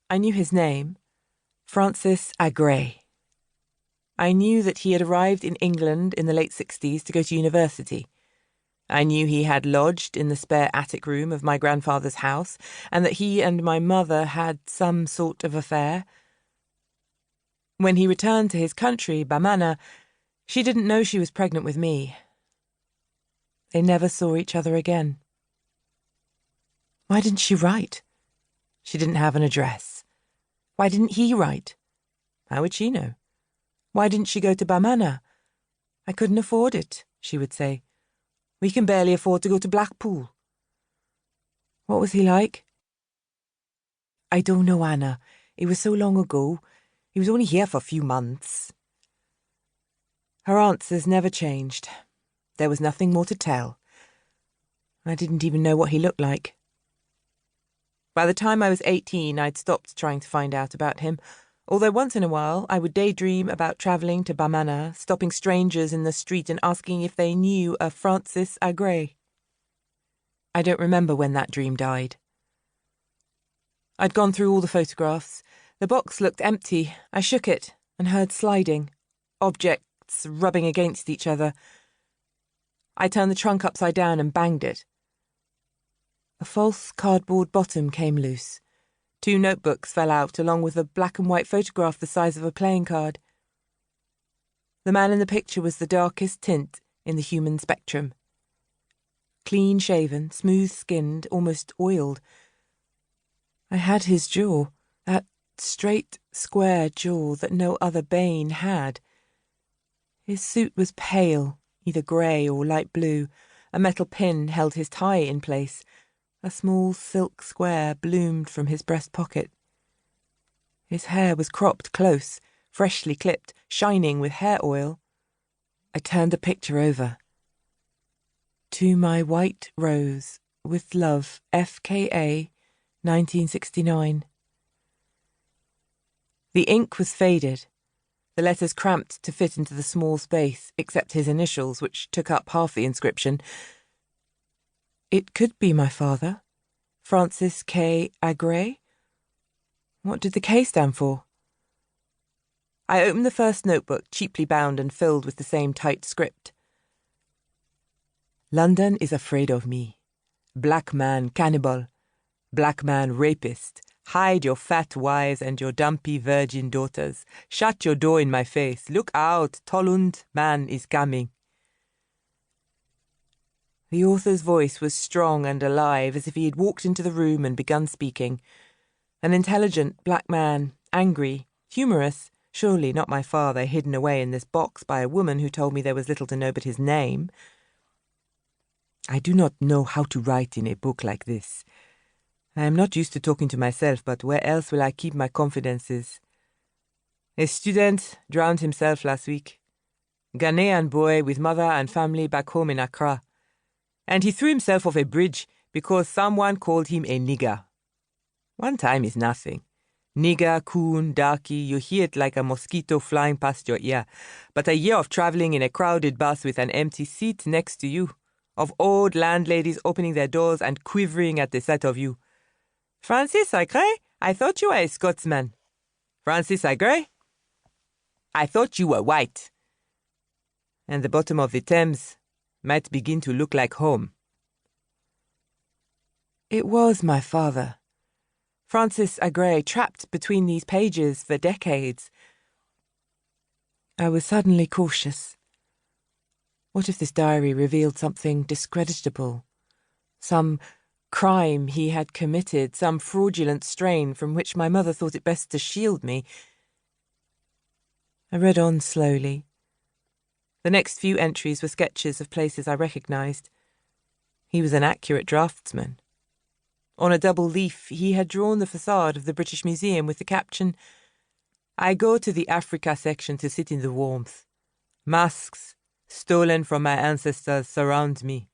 I knew his name, Francis Agré. I knew that he had arrived in England in the late 60s to go to university. I knew he had lodged in the spare attic room of my grandfather's house, and that he and my mother had some sort of affair. When he returned to his country, Bamana, she didn't know she was pregnant with me. They never saw each other again. Why didn't she write? She didn't have an address. Why didn't he write? How would she know? Why didn't she go to Bamana? I couldn't afford it, she would say. We can barely afford to go to Blackpool. What was he like? I don't know, Anna. It was so long ago. He was only here for a few months. Her answers never changed. There was nothing more to tell. I didn't even know what he looked like. By the time I was 18, I'd stopped trying to find out about him, although once in a while I would daydream about travelling to Bamana, stopping strangers in the street and asking if they knew a Francis Agré. I don't remember when that dream died. I'd gone through all the photographs. The box looked empty. I shook it and heard sliding, objects rubbing against each other. I turned the trunk upside down and banged it. A false cardboard bottom came loose. 2 notebooks fell out, along with a black and white photograph the size of a playing card. The man in the picture was the darkest tint in the human spectrum. Clean-shaven, smooth-skinned, almost oiled. I had his jaw, that straight, square jaw that no other Bane had. His suit was pale, either grey or light blue. A metal pin held his tie in place. A small silk square bloomed from his breast pocket. His hair was cropped close, freshly clipped, shining with hair oil. I turned the picture over. To my white rose, with love, FKA, 1969. The ink was faded, the letters cramped to fit into the small space, except his initials, which took up half the inscription. It could be my father, Francis K. Agré. What did the K stand for? I opened the first notebook, cheaply bound and filled with the same tight script. London is afraid of me. Black man cannibal. Black man rapist. Hide your fat wives and your dumpy virgin daughters. Shut your door in my face. Look out, Tollund man is coming. The author's voice was strong and alive, as if he had walked into the room and begun speaking. An intelligent black man, angry, humorous, surely not my father, hidden away in this box by a woman who told me there was little to know but his name. I do not know how to write in a book like this. I am not used to talking to myself, but where else will I keep my confidences? A student drowned himself last week. Ghanaian boy with mother and family back home in Accra. And he threw himself off a bridge because someone called him a nigger. One time is nothing. Nigger, coon, darky, you hear it like a mosquito flying past your ear. But a year of travelling in a crowded bus with an empty seat next to you, of old landladies opening their doors and quivering at the sight of you. Francis Agré, I thought you were a Scotsman. Francis Agré, I thought you were white. And the bottom of the Thames might begin to look like home. It was my father. Francis Agré, trapped between these pages for decades. I was suddenly cautious. What if this diary revealed something discreditable? Some crime he had committed, some fraudulent strain from which my mother thought it best to shield me. I read on slowly. The next few entries were sketches of places I recognised. He was an accurate draftsman. On a double leaf, he had drawn the facade of the British Museum with the caption, I go to the Africa section to sit in the warmth. Masks, stolen from my ancestors, surround me.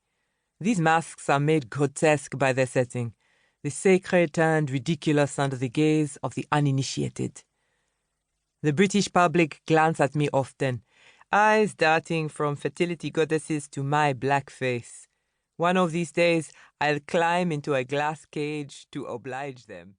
These masks are made grotesque by their setting, the sacred turned ridiculous under the gaze of the uninitiated. The British public glance at me often, eyes darting from fertility goddesses to my black face. One of these days, I'll climb into a glass cage to oblige them.